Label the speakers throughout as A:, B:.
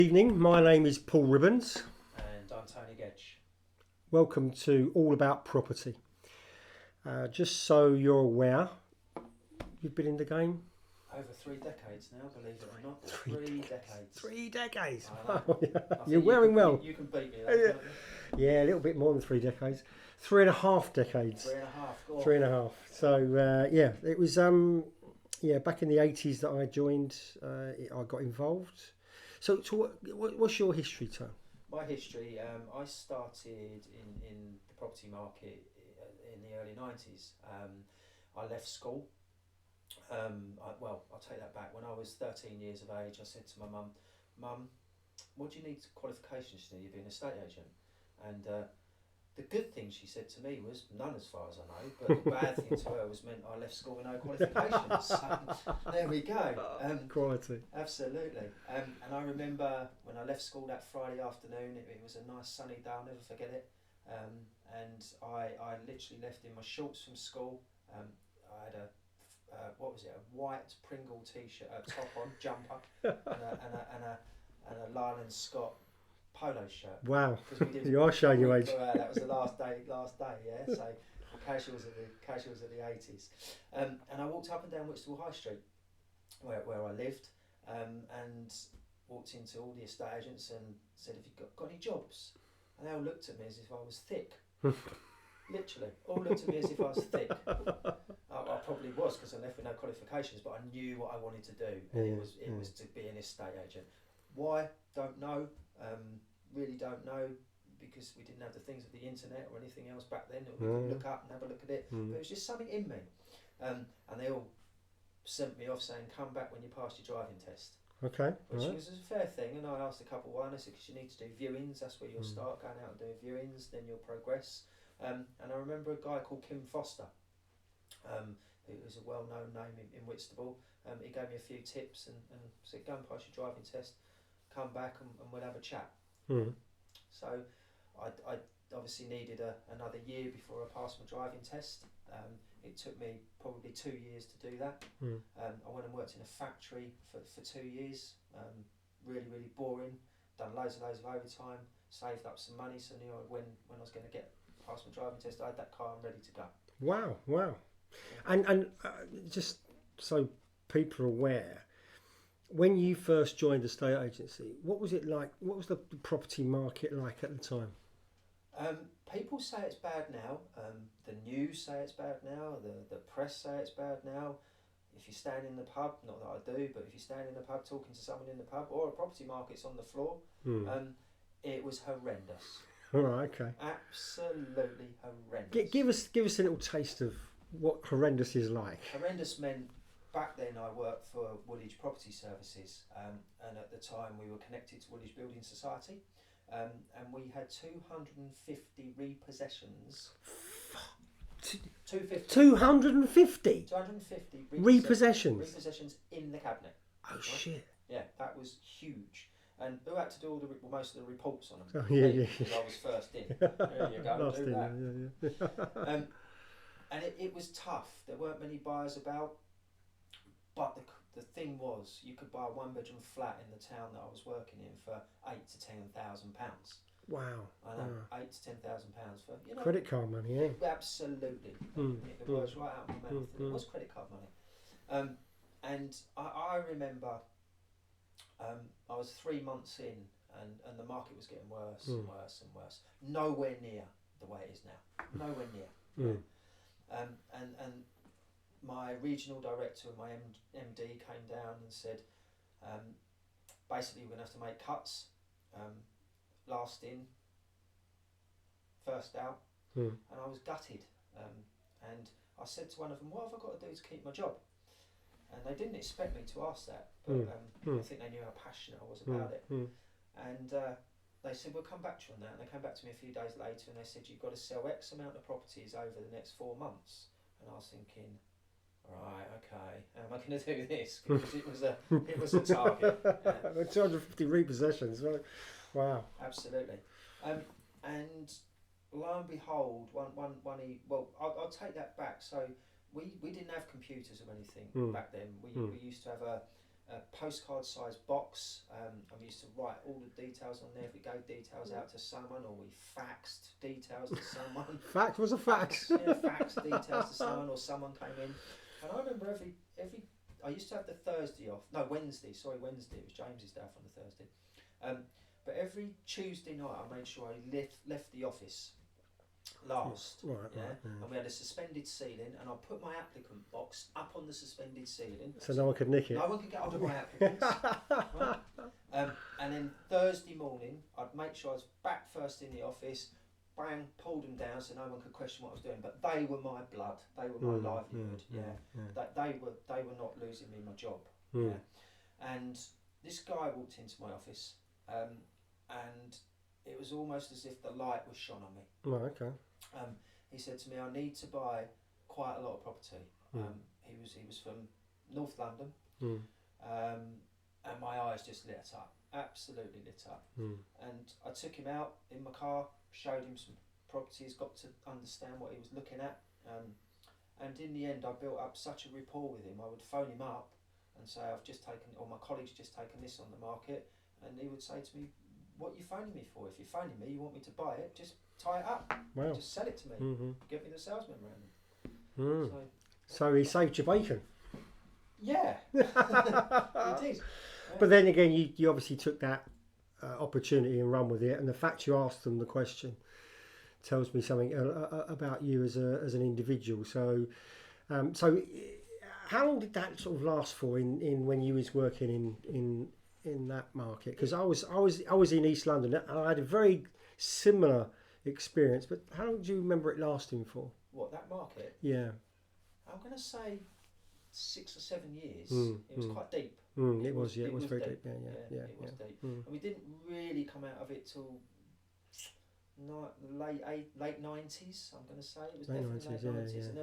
A: Evening, my name is Paul Ribbons.
B: And I'm Tony Gedge.
A: Welcome to All About Property. Just so you're aware, you've been in the game?
B: Over 3 decades now, believe it or not. 3 decades.
A: 3 decades.
B: I know.
A: Wow, yeah.
B: I think
A: You're wearing well.
B: You can beat me there, can't you?
A: Yeah, a little bit more than 3 decades. 3.5 decades.
B: 3.5. Go on.
A: 3.5. So yeah, it was back in the 80s that I joined. I got involved. So what's your history, Tom?
B: My history, I started in the property market in the early 90s. I left school. I'll take that back. When I was 13 years of age, I said to my mum, what do you need qualifications to do? You've been an estate agent. And the good thing she said to me was none, as far as I know, but the bad thing to her was meant I left school with no qualifications. So there we go.
A: Quality.
B: Absolutely. And I remember when I left school that Friday afternoon, it was a nice sunny day, I'll never forget it. And I literally left in my shorts from school. I had a white Pringle t-shirt, top on, jumper, and a Lyle and Scott polo shirt.
A: Wow, you are showing your age.
B: That was the last day, yeah. So casuals of the 80s. And I walked up and down Whitstable High Street, where I lived, and walked into all the estate agents and said, "Have you got any jobs?" And they all looked at me as if I was thick. Literally, all looked at me as if I was thick. I probably was, because I left with no qualifications, but I knew what I wanted to do, and it was to be an estate agent. Why? Don't know. Really don't know, because we didn't have the things of the internet or anything else back then that we could look up and have a look at it. But it was just something in me. And they all sent me off saying, come back when you pass your driving test.
A: Okay.
B: Which was a fair thing. And I asked a couple why, and I said, because you need to do viewings, that's where you'll start, going out and doing viewings, then you'll progress. And I remember a guy called Kim Foster, who was a well-known name in Whitstable. He gave me a few tips and said, go and pass your driving test, come back and we'll have a chat. So I obviously needed another year before I passed my driving test. It took me probably 2 years to do that. I went and worked in a factory for 2 years. Really, really boring. Done loads of overtime. Saved up some money, so I knew when I was going to get past my driving test, I had that car and ready to go.
A: Wow. And just so people are aware, when you first joined the estate agency, what was it like? What was the property market like at the time?
B: People say it's bad now. The news say it's bad now. The press say it's bad now. If you stand in the pub, not that I do, but if you stand in the pub talking to someone in the pub, or a property market's on the floor, it was horrendous.
A: All right, okay.
B: Absolutely horrendous.
A: Give us a little taste of what horrendous is like.
B: Horrendous meant, back then I worked for Woolwich Property Services, and at the time we were connected to Woolwich Building Society, and we had 250 repossessions.
A: 250?
B: 250
A: repossessions
B: in the cabinet.
A: Oh, right? Shit.
B: Yeah, that was huge. And who had to do most of the reports on them?
A: Oh, yeah.
B: Because I was first in. There you go, do that.
A: Yeah.
B: And it was tough. There weren't many buyers about. But the thing was, you could buy a 1-bedroom flat in the town that I was working in for £8,000 to £10,000.
A: Wow.
B: I know, £8,000 to £10,000 for
A: credit card money, yeah.
B: Absolutely. It was right out of my mouth. It was credit card money. And I remember I was 3 months in, and the market was getting worse and worse and worse. Nowhere near the way it is now. Nowhere near. And my regional director and my MD came down and said, basically we're going to have to make cuts. Last in, first out. And I was gutted. And I said to one of them, what have I got to do to keep my job? And they didn't expect me to ask that, but I think they knew how passionate I was about it. And they said, we'll come back to you on that. And they came back to me a few days later and they said, you've got to sell X amount of properties over the next 4 months. And I was thinking, right, okay, how am I going to do this? Because it was a target.
A: 250 repossessions, right? Wow.
B: Absolutely. And lo and behold, I'll take that back. So we didn't have computers or anything back then. We used to have postcard sized box. I used to write all the details on there. If we gave details out to someone, or we faxed details to someone.
A: Fax was a fax.
B: Yeah, faxed details to someone, or someone came in. And I remember every I used to have the Thursday off. No, Wednesday. Sorry, Wednesday. It was James's day off on the Thursday. But every Tuesday night, I made sure I left the office last.
A: Right,
B: yeah?
A: right, yeah.
B: And we had a suspended ceiling, and I put my applicant box up on the suspended ceiling.
A: So no one could nick it.
B: No one could get hold of my applicants. Right? And then Thursday morning, I'd make sure I was back first in the office. Bang, pulled them down so no one could question what I was doing. But they were my blood. They were my livelihood. They were not losing me my job. Yeah. And this guy walked into my office, and it was almost as if the light was shone on me.
A: Right, okay.
B: He said to me, "I need to buy quite a lot of property." He was from North London, and my eyes just lit up, absolutely lit up. And I took him out in my car, showed him some properties, got to understand what he was looking at, and in the end, I built up such a rapport with him. I would phone him up and say, "I've just taken, or my colleague's just taken this on the market," and he would say to me, "What are you phoning me for? If you're phoning me, you want me to buy it, just tie it up.
A: Wow.
B: Just sell it to me. Get me the sales memorandum."
A: So he saved your bacon.
B: Yeah, he did. Yeah.
A: But then again, you obviously took that opportunity and run with it, and the fact you asked them the question tells me something about you as an individual. So how long did that sort of last for in when you was working in that market? Because I was in East London and I had a very similar experience. But how long do you remember it lasting for?
B: What, that market?
A: Yeah.
B: I'm going to say 6 or 7 years. It was quite deep.
A: It was very deep. Yeah.
B: It was deep. And we didn't really come out of it till late 90s. I'm going to say it was
A: late
B: definitely
A: 90s,
B: late 90s, and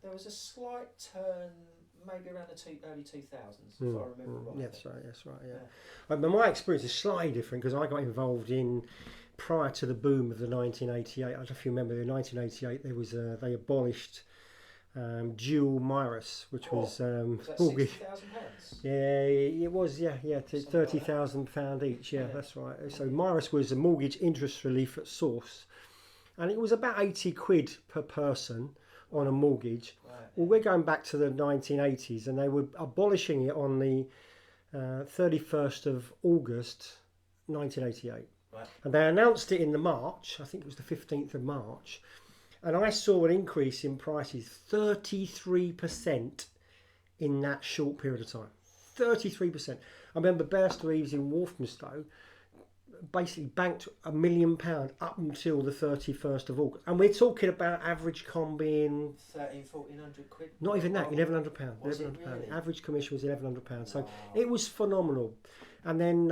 B: there was a slight turn, maybe around the early 2000s, if I remember right.
A: That's right. But my experience is slightly different because I got involved in prior to the boom of the 1988. I don't know if you remember, in 1988 there was they abolished dual Miras, which was mortgage.
B: £60,000?
A: Yeah, it was. Yeah, £30,000 each. Yeah, that's right. So Miras was a mortgage interest relief at source, and it was about 80 quid per person on a mortgage. Right. Well, we're going back to the 1980s, and they were abolishing it on the 31st of August 1988.
B: Right.
A: And they announced it in the March. I think it was the 15th of March. And I saw an increase in prices, 33% in that short period of time. 33%. I remember Barrister Eves in Walthamstow basically banked £1 million up until the 31st of August. And we're talking about average com being...
B: 1,400 quid?
A: Not even that, £1,100.
B: Was it really?
A: Average commission was £1,100. So it was phenomenal. And then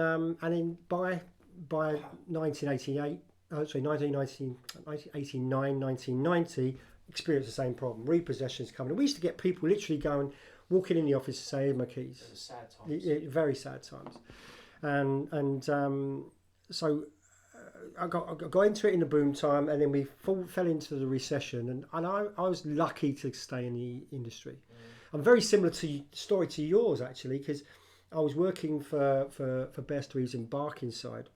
A: by 1988... 1989, 1990, experienced the same problem. Repossessions coming. We used to get people literally walking in the office to say, "Here's my keys."
B: It was sad times.
A: Very sad times. So I got into it in the boom time, and then we fell into the recession, and I was lucky to stay in the industry. I'm very similar story to yours actually, because I was working for Best Eves in Barkingside.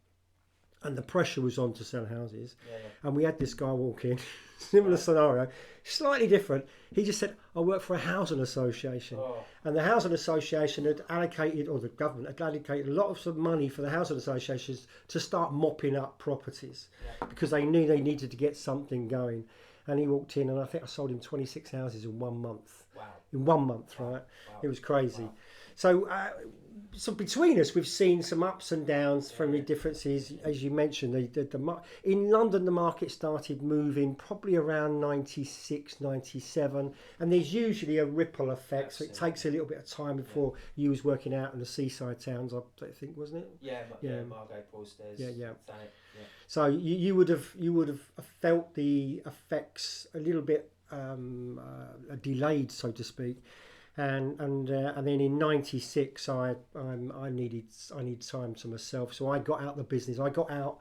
A: And the pressure was on to sell houses. And we had this guy walk in, similar scenario, slightly different. He just said, "I work for a housing association." And the housing association had allocated, or the government had allocated a lot of money for the housing associations to start mopping up properties because they knew they needed to get something going. And he walked in, and I think I sold him 26 houses in 1 month.
B: Wow.
A: In 1 month, right?
B: Wow.
A: It was crazy.
B: Wow.
A: So between us, we've seen some ups and downs from the differences. As you mentioned, in London, the market started moving probably around 96, 97. And there's usually a ripple effect.
B: Absolutely.
A: So it takes a little bit of time before you was working out in the seaside towns, I think, wasn't it?
B: Yeah, Margate, Broadstairs.
A: Yeah.
B: Thanet, yeah.
A: So you would have felt the effects a little bit delayed, so to speak. And then in '96 I needed time to myself, so I got out of the business. I got out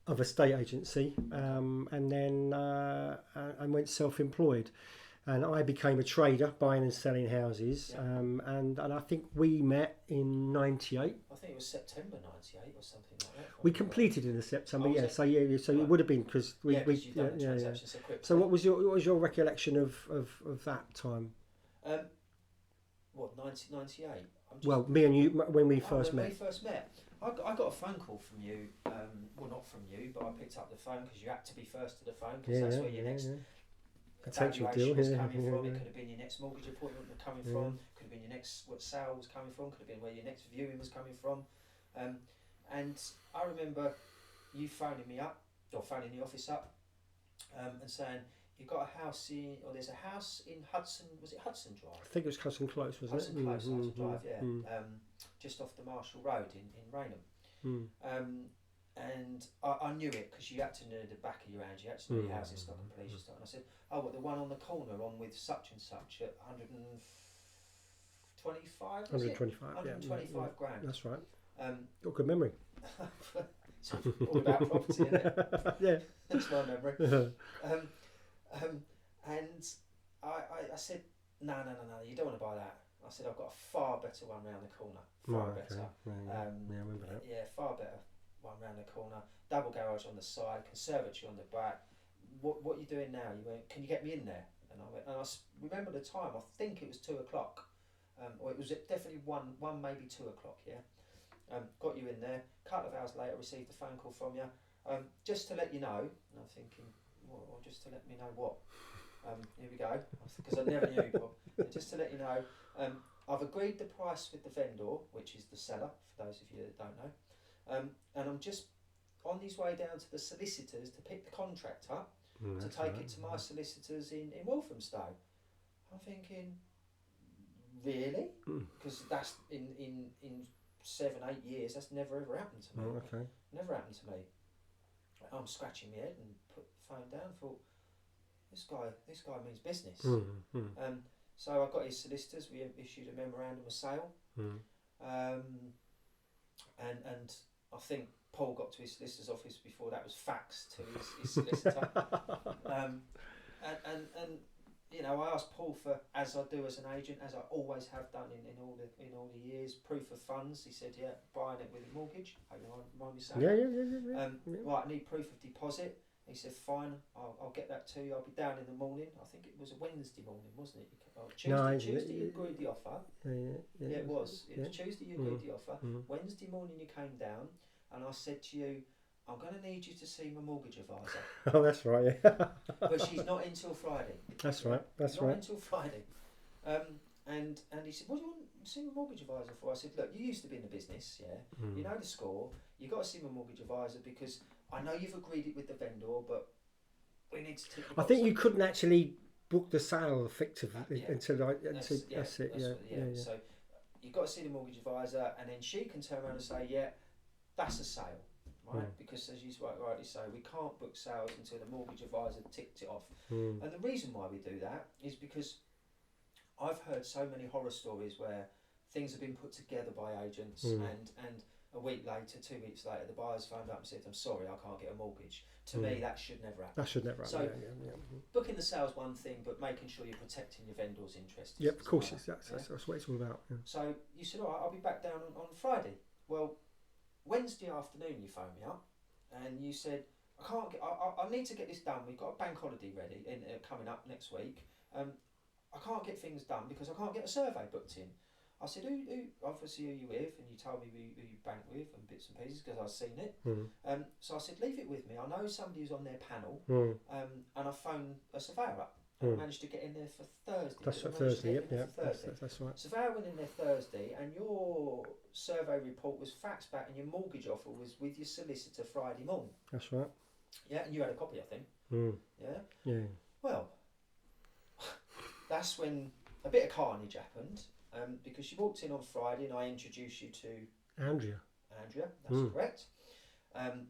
A: of a state agency, and then I went self-employed. and I became a trader, buying and selling houses.
B: Yeah.
A: And I think we met in '98.
B: I think it was September '98 or something like that. if I
A: We
B: remember
A: completed in the September,
B: Oh, was
A: yeah.
B: it?
A: So yeah, so it
B: Right.
A: would have been because
B: right. Yeah, because you've done the transaction so quickly.
A: So what was your recollection of that time?
B: Um, what 1998?
A: Well, me and you when we
B: Oh,
A: first
B: when
A: met.
B: we first met, I got a phone call from you. Well, not from you, but I picked up the phone because you had to be first to the phone because that's where your next
A: potential
B: valuation
A: deal
B: was
A: yeah,
B: coming
A: yeah,
B: from.
A: yeah.
B: It could have been your next mortgage appointment was coming
A: Yeah.
B: from. Could have been your next what sale was coming from. Could have been where your next viewing was coming from. And I remember you phoning me up or phoning the office up and saying you've got a house in, or there's a house in Hudson. Was it Hudson Drive?
A: I think it was Hudson Close, wasn't
B: Hudson
A: it?
B: Close, Hudson Drive, yeah. Just off the Marshall Road in Raynham. And I knew it because you had to know the back of your hand, you had to know your housing stock and completion stock. And I said, oh, what, the one on the corner on with such and such at 125?
A: 125,
B: 125 grand.
A: That's right.
B: Got
A: a good memory.
B: It's all about property, isn't it?
A: Yeah.
B: That's my memory. And I said, no, you don't want to buy that. I said, I've got a far better one round the corner. Far better.
A: Yeah, I remember that.
B: Yeah, far better one round the corner. Double garage on the side, conservatory on the back. What are you doing now? You went, can you get me in there? And I went, and remember the time, I think it was 2 o'clock. Or it was definitely one maybe 2 o'clock, yeah. Got you in there. A couple of hours later, received a phone call from you. Just to let you know, and I'm thinking, well, just to let me know what? Here we go, because I never knew, Bob. Just to let you know, I've agreed the price with the vendor, which is the seller, for those of you that don't know. And I'm just on his way down to the solicitors to pick the contract up, to take it to my solicitors in Walthamstow. I'm thinking, really? Because that's in 7-8 years, that's never ever happened to me. Never happened to me. I'm scratching my head and put the phone down. Thought, this guy means business. So I got his solicitors. We issued a memorandum of sale, and I think Paul got to his solicitor's office before that was faxed to his solicitor. And you know, I asked Paul for, as I do as an agent, as I always have done in all the years, proof of funds. He said, yeah, buying it with a mortgage. Hope you mind me saying that. Right, I need proof of deposit. He said, fine, I'll get that to you. I'll be down in the morning. I think it was a Wednesday morning, wasn't it? Tuesday you agreed the offer. Yeah, it was. It was Tuesday you agreed the offer. Wednesday morning you came down, and I said to you, I'm going to need you to see my mortgage advisor.
A: Oh, that's right, yeah.
B: But she's not in till Friday.
A: That's right,
B: not until Friday. And he said, what do you want to see my mortgage advisor for? I said, look, you used to be in the business, yeah? You know the score. You've got to see my mortgage advisor because I know you've agreed it with the vendor, but we need to take the
A: I think you couldn't actually book the sale effectively until that's it. Yeah.
B: So you've got to see the mortgage advisor, and then she can turn around and say, yeah, that's a sale. Right, because as you rightly say, we can't book sales until the mortgage advisor ticked it off. And the reason why we do that is because I've heard so many horror stories where things have been put together by agents, and a week later, 2 weeks later, the buyer's phoned up and said, "I'm sorry, I can't get a mortgage." To me, that should never happen.
A: That should never happen.
B: So booking the sale's one thing, but making sure you're protecting your vendor's interests.
A: Yep, of course, that's what it's all about. Yeah.
B: So you said, "All right, I'll be back down on Friday." Well, Wednesday afternoon you phoned me up and you said, I need to get this done. We've got a bank holiday ready coming up next week. I can't get things done because I can't get a survey booked in. I said, who obviously who you with? And you told me who you bank with and bits and pieces because I've seen it. So I said, leave it with me. I know somebody who's on their panel, and I phoned a surveyor up. And I managed to get in there for Thursday.
A: That's Thursday, yep. That's right.
B: Surveyor went in there Thursday, and your survey report was faxed back, and your mortgage offer was with your solicitor Friday morning.
A: That's right.
B: Yeah, and you had a copy, I think. Yeah. Well, that's when a bit of carnage happened, because you walked in on Friday, and I introduced you to
A: Andrea.
B: That's correct. And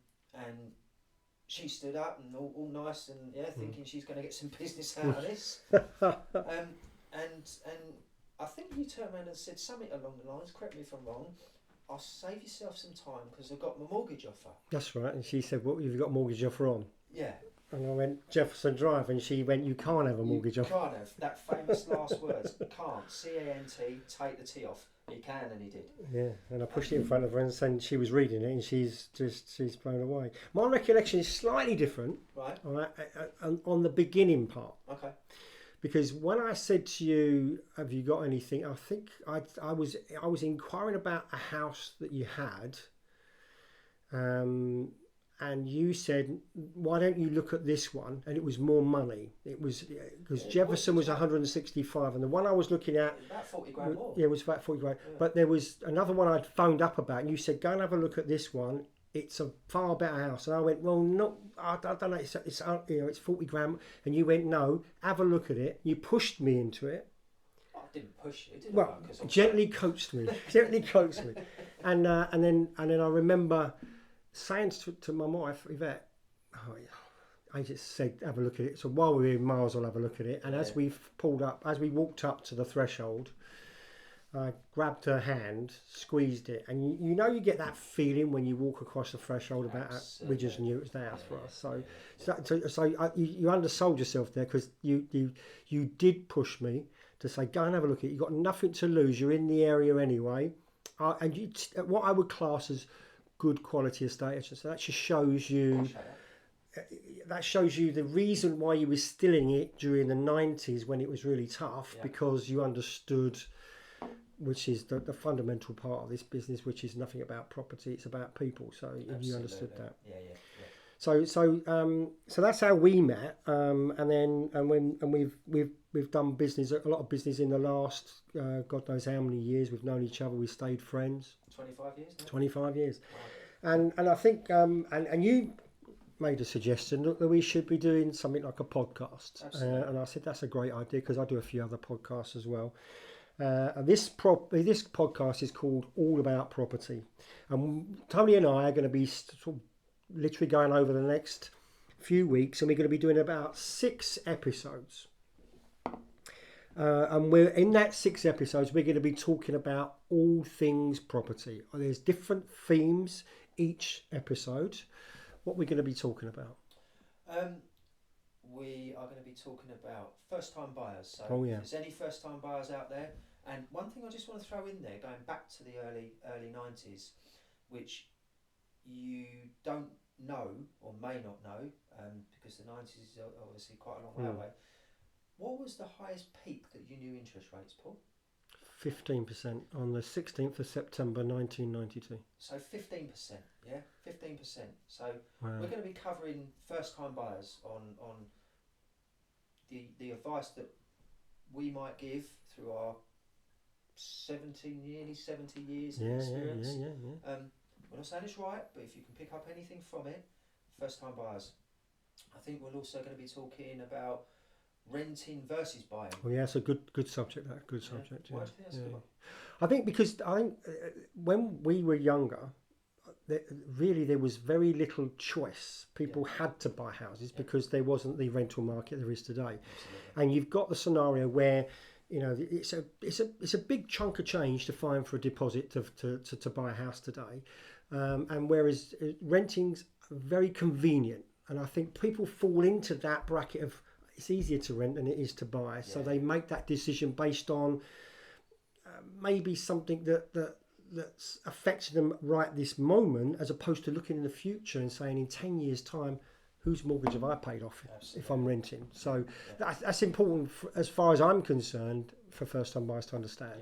B: she stood up and all nice and thinking she's going to get some business out of this. And I think you turned around and said something along the lines, correct me if I'm wrong, I'll save yourself some time because I've got my mortgage offer.
A: That's right. And she said, what have you got a mortgage offer on?
B: Yeah.
A: And I went, Jefferson Drive, and she went, you can't have a mortgage
B: You
A: off.
B: can't have. That famous last words, can't, C-A-N-T, take the T off. He can, and he did.
A: Yeah, and I pushed it in front of her and she was reading it and she's blown away. My recollection is slightly different,
B: Right.
A: on the beginning part.
B: Okay.
A: Because when I said to you, have you got anything, I think I was inquiring about a house that you had, and you said, why don't you look at this one? And it was more money. It was because Jefferson was 165, and the one I was looking at,
B: about 40 grand more.
A: Yeah, it was about 40 grand.
B: Yeah.
A: But there was another one I'd phoned up about, and you said, go and have a look at this one. It's a far better house. And I went, well, no, I don't know. It's it's 40 grand. And you went, no, have a look at it. You pushed me into it.
B: I didn't push it. Did
A: Well,
B: I?
A: gently coaxed me. Gently coaxed me. And then I remember saying to my wife, Yvette, I just said, have a look at it. So while we were in Mars, I'll have a look at it. And as we walked up to the threshold, I grabbed her hand, squeezed it, and you know you get that feeling when you walk across the threshold about we just knew it was the house for us. So you undersold yourself there, because you did push me to say, go and have a look at it. You've got nothing to lose. You're in the area anyway, and what I would class as good quality estate agent. So that just shows you. That shows you the reason why you were still in it during the 90s when it was really tough, because you understood, which is the fundamental part of this business, which is nothing about property, it's about people. So you understood that.
B: Yeah.
A: So that's how we met, and we've done business, a lot of business in the last God knows how many years. We've known each other. We stayed friends.
B: 25 years now?
A: 25 years.
B: Wow.
A: And I think and you made a suggestion that we should be doing something like a podcast. And I said that's a great idea, because I do a few other podcasts as well. And this podcast is called All About Property, and Tony and I are going to be sort of literally going over the next few weeks, and we're going to be doing about 6 episodes. And we're in that 6 episodes, we're going to be talking about all things property. There's different themes each episode. What we're going to be talking about?
B: We are going to be talking about first-time buyers. So if there's any first-time buyers out there, and one thing I just want to throw in there, going back to the early 90s, which you don't know or may not know, because the 90s is obviously quite a long way away. What was the highest peak that you knew interest rates, Paul?
A: 15% on the 16th of September 1992.
B: So 15%, yeah, 15%. So we're going to be covering first-time buyers on the advice that we might give through our nearly 70 years of experience.
A: Yeah.
B: We're not saying it's right, but if you can pick up anything from it, first-time buyers. I think we're also going to be talking about renting versus buying.
A: Well, yeah, it's a good subject. That good subject.
B: Why do you think that's a good one?
A: I think when we were younger, there was very little choice. People had to buy houses because there wasn't the rental market there is today.
B: Absolutely.
A: And you've got the scenario where it's a big chunk of change to find for a deposit to buy a house today, and whereas renting's very convenient, and I think people fall into that bracket of it's easier to rent than it is to buy, so they make that decision based on maybe something that's affecting them right this moment, as opposed to looking in the future and saying in 10 years time, whose mortgage have I paid off if I'm renting? So that's important as far as I'm concerned for first time buyers to understand.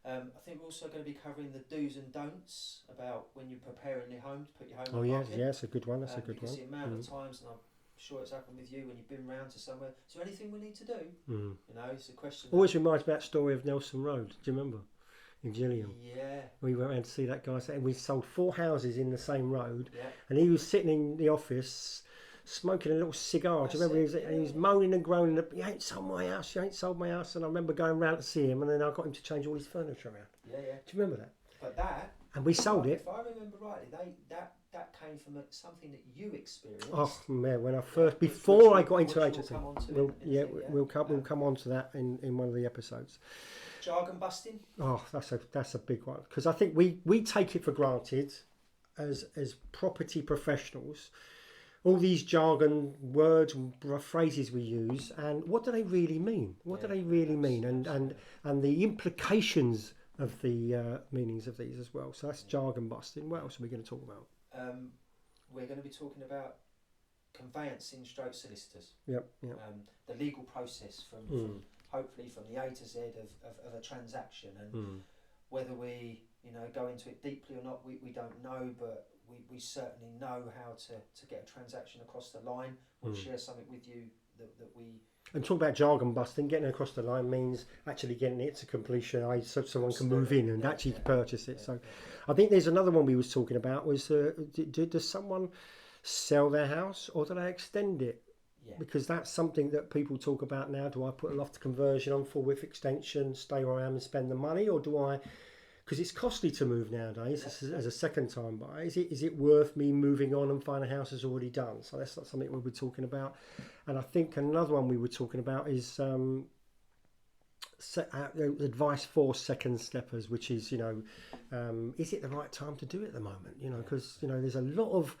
B: I think we're also going to be covering the do's and don'ts about when you're preparing your home to put your home on the market.
A: Yeah, that's a good one. That's a good one.
B: Because the amount of times, and I'm sure it's happened with you when you've been round to somewhere, is there anything we need to do? You know, it's a question.
A: Always reminds me of that story of Nelson Road. Do you remember? In Gillingham.
B: Yeah.
A: We went around to see that guy, and we sold 4 houses in the same road.
B: Yeah.
A: And he was sitting in the office smoking a little cigar. Do you remember? He was moaning and groaning, you ain't sold my house, you ain't sold my house. And I remember going round to see him, and then I got him to change all his furniture around.
B: Yeah.
A: Do you remember that?
B: But that...
A: And we sold it.
B: If I remember rightly, that came from something that you experienced.
A: Oh man, when I first, before I got into agency, we'll come on to that in one of the episodes.
B: Jargon busting.
A: Oh, that's a big one, because I think we take it for granted as property professionals. all these jargon words and phrases we use, and what do they really mean? What do they really mean? And the implications of the meanings of these as well. So that's jargon busting. What else are we going to talk about?
B: We're going to be talking about conveyancing stroke solicitors.
A: Yep.
B: The legal process from hopefully from the A to Z of a transaction, and whether we go into it deeply or not, we don't know, but we certainly know how to get a transaction across the line. We'll share something with you that we...
A: And talk about jargon busting, getting across the line means actually getting it to completion, so someone can move in and actually purchase it. So I think there's another one we was talking about was, does someone sell their house or do they extend it?
B: Yeah.
A: Because that's something that people talk about now. Do I put a loft conversion on, full width extension, stay where I am and spend the money, or do I... Because it's costly to move nowadays as a second time buyer. Is it worth me moving on and find a house is already done? So that's not something we were talking about. And I think another one we were talking about is advice for second steppers, which is, is it the right time to do it at the moment? Because, there's a lot of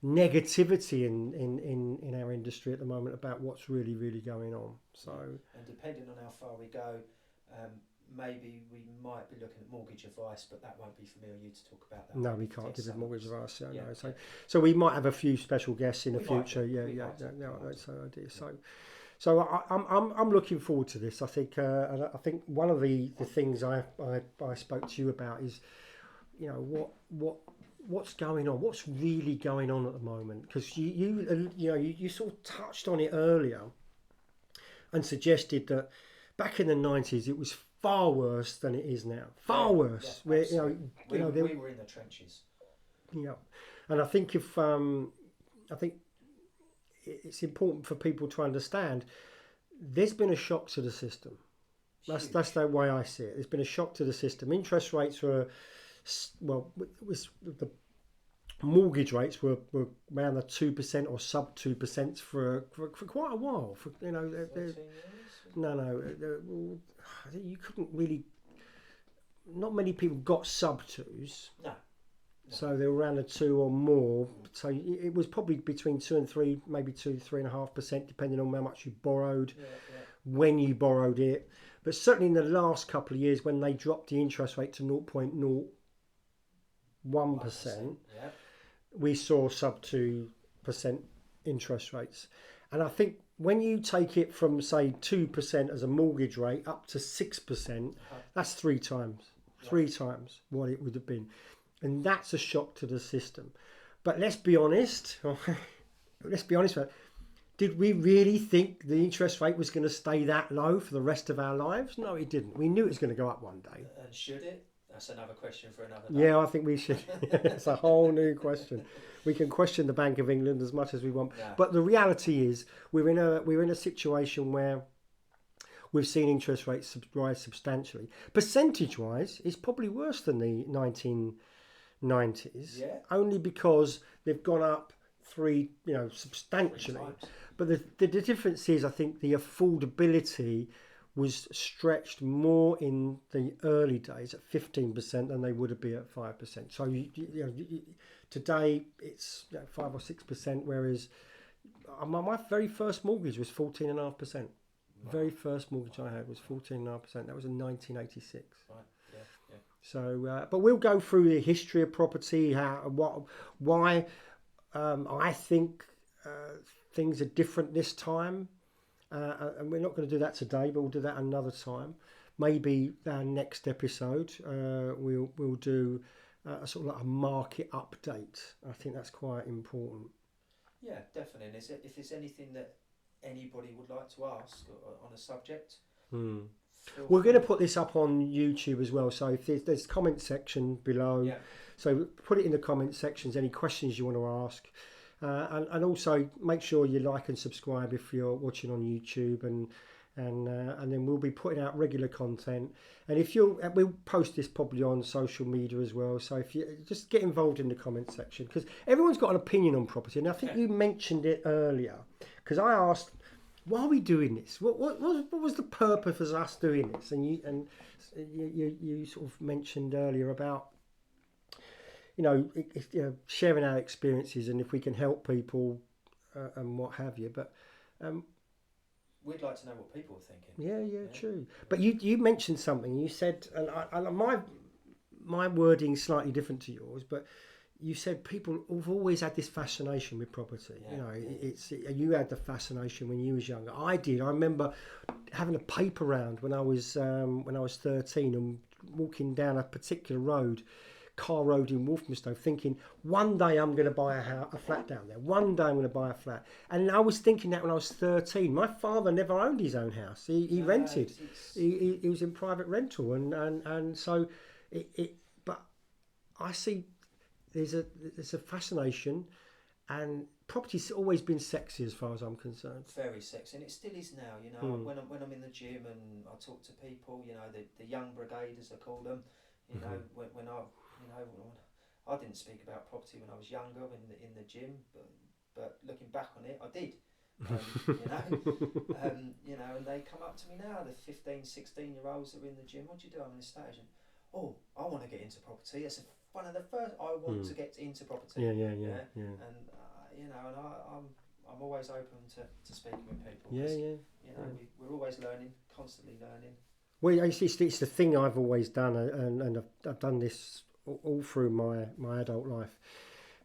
A: negativity in our industry at the moment about what's really, really going on. So,
B: and depending on how far we go, maybe we might be looking at mortgage advice, but that won't be for me or you to talk about that.
A: No, we can't give it mortgage advice. So we might have a few special guests in the future. That's an idea. So I'm looking forward to this. I think, and I think one of the things I spoke to you about is, what's going on, what's really going on at the moment, because you sort of touched on it earlier and suggested that back in the 90s it was far worse than it is now. Far worse.
B: We were in the trenches.
A: Yeah, and I think it's important for people to understand there's been a shock to the system. That's the way I see it. There's been a shock to the system. Interest rates were, the mortgage rates were around the 2% or sub 2% for quite a while. You couldn't really. Not many people got sub 2s.
B: No.
A: So they were around a 2 or more. So it was probably between 2 and 3, maybe 2-3.5%, depending on how much you borrowed, when you borrowed it. But certainly in the last couple of years, when they dropped the interest rate to 0.01%, we saw sub 2% interest rates. And I think when you take it from, say, 2% as a mortgage rate up to 6%, that's three times what it would have been. And that's a shock to the system. But let's be honest. Did we really think the interest rate was going to stay that low for the rest of our lives? No, it didn't. We knew it was going to go up one day.
B: And should it? That's another question for another day.
A: Yeah, I think we should. It's a whole new question. We can question the Bank of England as much as we want. Yeah. But the reality is we're in a situation where we've seen interest rates rise substantially. Percentage-wise, it's probably worse than the 1990s, only because they've gone up substantially. But the difference is, I think, the affordability was stretched more in the early days at 15% than they would have been at 5%. So today it's 5 or 6%, whereas my very first mortgage was 14.5%. Wow. Very first mortgage I had was 14.5%. That was in 1986. Right. Yeah. So, but we'll go through the history of property, why I think things are different this time. And we're not going to do that today, but we'll do that another time. Maybe our next episode, we'll do a sort of like a market update. I think that's quite important.
B: Yeah, definitely. And if there's anything that anybody would like to ask on a subject,
A: we're going to put this up on YouTube as well. So if there's comment section below, so put it in the comment sections. Any questions you want to ask. And also make sure you like and subscribe if you're watching on YouTube, and then we'll be putting out regular content. And we'll post this probably on social media as well. So if you just get involved in the comment section, because everyone's got an opinion on property, and I think you mentioned it earlier. Because I asked, why are we doing this? What was the purpose of us doing this? And you sort of mentioned earlier about sharing our experiences, and if we can help people and what have you. But
B: we'd like to know what people are thinking.
A: Yeah, true. But you mentioned something. You said, and my wording's slightly different to yours, but you said people have always had this fascination with property. You had the fascination when you was younger. I did. I remember having a paper round when I was 13 and walking down a particular road, Car Road in Walthamstow, thinking one day I'm going to buy a flat down there. One day I'm going to buy a flat. And I was thinking that when I was 13. My father never owned his own house. He rented. He was in private rental, and so But I see there's a fascination, and property's always been sexy as far as I'm concerned.
B: Very sexy, and it still is now. When I'm in the gym and I talk to people, the young brigade as I call them. When I didn't speak about property when I was younger in the gym, but looking back on it, I did. And they come up to me now, the 15, 16-year-olds that are in the gym. What do you do? I'm an estate agent. Oh, I want to get into property. That's one of the first. I want to get into property.
A: Yeah.
B: And I'm always open to speaking with people. We're always learning, constantly learning.
A: Well, it's the thing I've always done, and I've done this all through my adult life.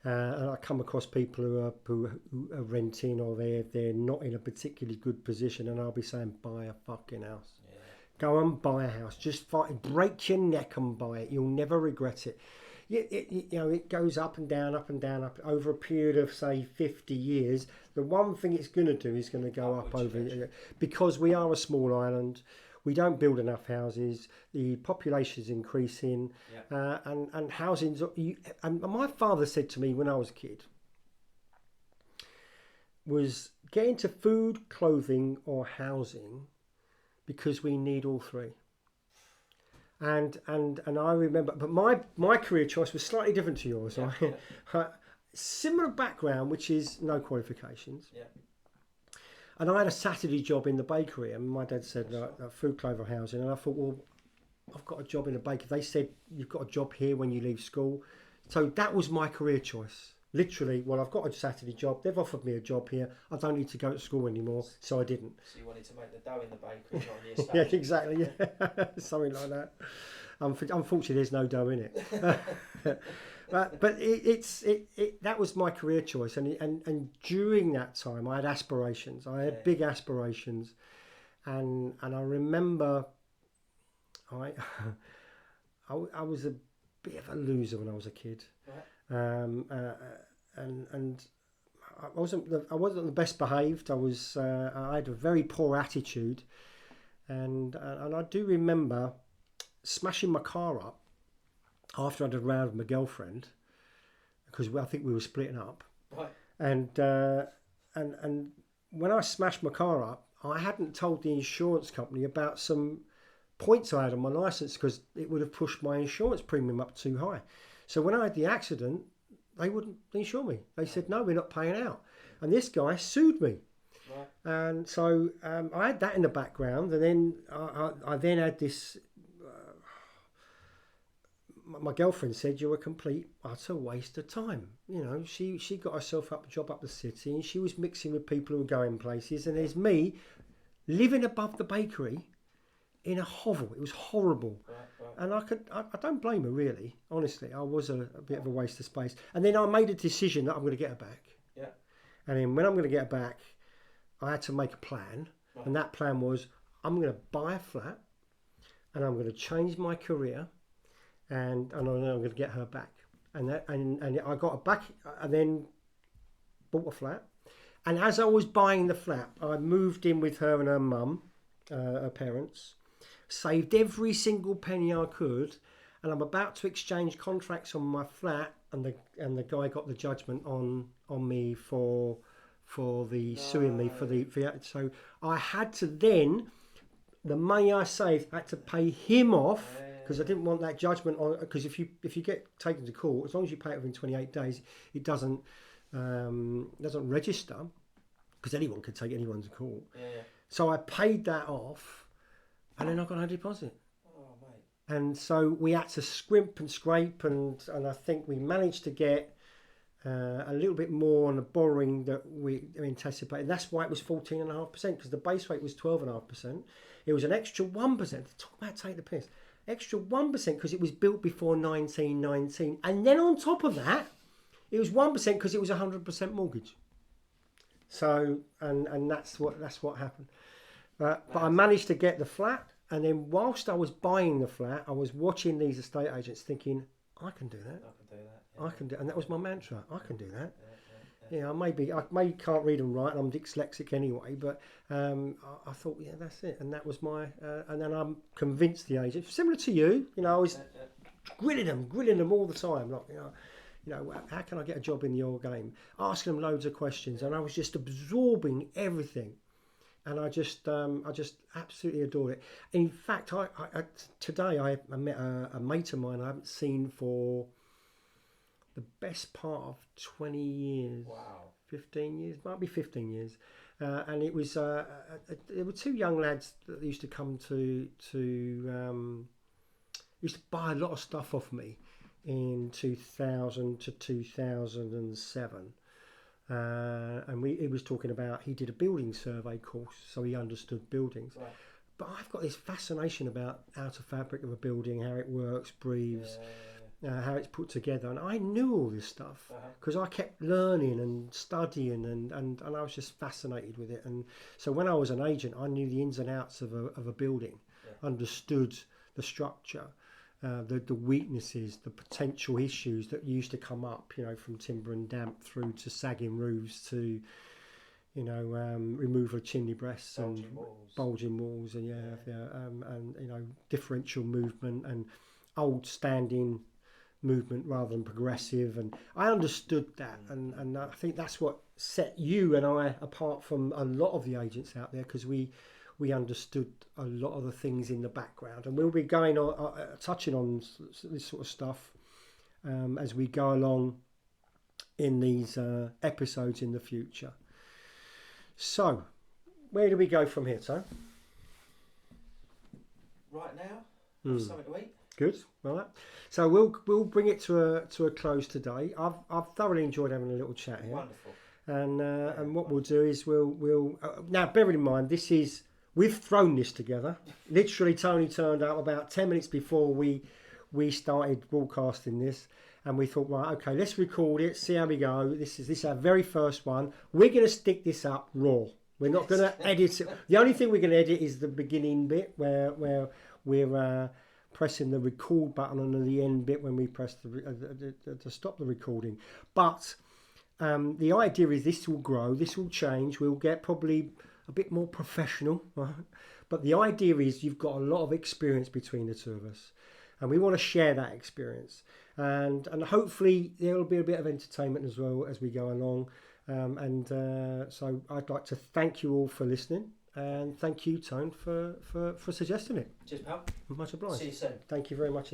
A: And I come across people who are renting, or they're not in a particularly good position, and I'll be saying, buy a fucking house. Yeah. Go and buy a house. Just break your neck and buy it. You'll never regret it. It goes up and down over a period of say 50 years. The one thing it's going to do is going to go up over, because we are a small island. We don't build enough houses. The population is increasing, and housing's. And my father said to me when I was a kid, was get into food, clothing, or housing, because we need all three. And I remember, but my career choice was slightly different to yours. Yeah. Similar background, which is no qualifications. Yeah. And I had a Saturday job in the bakery, and my dad said food, clothing, housing, and I thought, well, I've got a job in a bakery. They said you've got a job here when you leave school, so that was my career choice. Literally, well, I've got a Saturday job. They've offered me a job here. I don't need to go to school anymore, so I didn't.
B: So you wanted to make the dough in the bakery, not in the estate.
A: Yeah, exactly. Yeah, something like that. Unfortunately, there's no dough in it. But that was my career choice, and during that time, I had aspirations. I had big aspirations, and I remember, I was a bit of a loser when I was a kid. Right. And I wasn't the best behaved. I had a very poor attitude, and I do remember smashing my car up after I'd had a round with my girlfriend, because I think we were splitting up. Right. And when I smashed my car up, I hadn't told the insurance company about some points I had on my license, because it would have pushed my insurance premium up too high. So when I had the accident, they wouldn't insure me. They said, no, we're not paying out. And this guy sued me. Right. And so I had that in the background, and then I then had this. My girlfriend said, you're a complete utter waste of time. She got herself a job up the city, and she was mixing with people who were going places, and there's me living above the bakery in a hovel. It was horrible. Right. And I don't blame her, really. Honestly, I was a bit of a waste of space. And then I made a decision that I'm going to get her back. Yeah. And then when I'm going to get her back, I had to make a plan. Right. And that plan was, I'm going to buy a flat, and I'm going to change my career, and I'm going to get her back. And I got her back, and then bought a flat. And as I was buying the flat, I moved in with her and her mum, her parents, saved every single penny I could, and I'm about to exchange contracts on my flat, and the guy got the judgment on me for suing me for the so I had to then, the money I saved, I had to pay him off, because I didn't want that judgment on, because if you get taken to court, as long as you pay it within 28 days, it doesn't register, because anyone could take anyone to court. Yeah. So I paid that off, and then I got no deposit. Oh, mate. And so we had to scrimp and scrape, and I think we managed to get a little bit more on the borrowing that we anticipated. That's why it was 14.5%, because the base rate was 12.5%. It was an extra 1%. Talk about take the piss. Extra 1% because it was built before 1919, and then on top of that, it was 1% because it was 100% mortgage. So and that's what happened. But I managed to get the flat. And then whilst I was buying the flat, I was watching these estate agents thinking, I can do that.
B: Yeah.
A: I can do, and that was my mantra. I can do that. Yeah, I maybe can't read and write, and I'm dyslexic anyway. But I thought, yeah, that's it, and that was my. And then I'm convinced the agent, similar to you. I was grilling them all the time, like how can I get a job in your game? Asking them loads of questions, and I was just absorbing everything. And I just absolutely adored it. In fact, today I met a mate of mine I haven't seen for the best part of 20 years.
B: Wow.
A: 15 years, might be 15 years. And it was there were two young lads that used to come used to buy a lot of stuff off me in 2000 to 2007. And he was talking about, he did a building survey course, so he understood buildings.
B: Right.
A: But I've got this fascination about outer fabric of a building, how it works, breathes, how it's put together. And I knew all this stuff because I kept learning and studying, and I was just fascinated with it. And so when I was an agent, I knew the ins and outs of a building, understood the structure. The weaknesses, the potential issues that used to come up, from timber and damp through to sagging roofs to, removal of chimney breasts and bulging walls and and differential movement and old standing movement rather than progressive. And I understood that, and I think that's what set you and I apart from a lot of the agents out there, because we understood a lot of the things in the background, and we'll be going on touching on this sort of stuff as we go along in these episodes in the future. So, where do we go from here, Tom?
B: Right now, have something to eat.
A: Good. All right. So we'll bring it to a close today. I've thoroughly enjoyed having a little chat here.
B: Wonderful.
A: And what we'll do is we'll now, bearing in mind we've thrown this together. Literally, Tony turned up about 10 minutes before we started broadcasting this, and we thought, right, okay, let's record it, see how we go. This is our very first one. We're going to stick this up raw. We're not going to edit it. The only thing we're going to edit is the beginning bit where we're pressing the record button, and the end bit when we press to stop the recording. But the idea is this will grow, this will change. We'll get probably a bit more professional, right? But the idea is you've got a lot of experience between the two of us, and we want to share that experience, and hopefully there will be a bit of entertainment as well as we go along. So I'd like to thank you all for listening, and thank you, Tone, for suggesting it.
B: Cheers, pal.
A: Much obliged.
B: See you soon.
A: Thank you very much.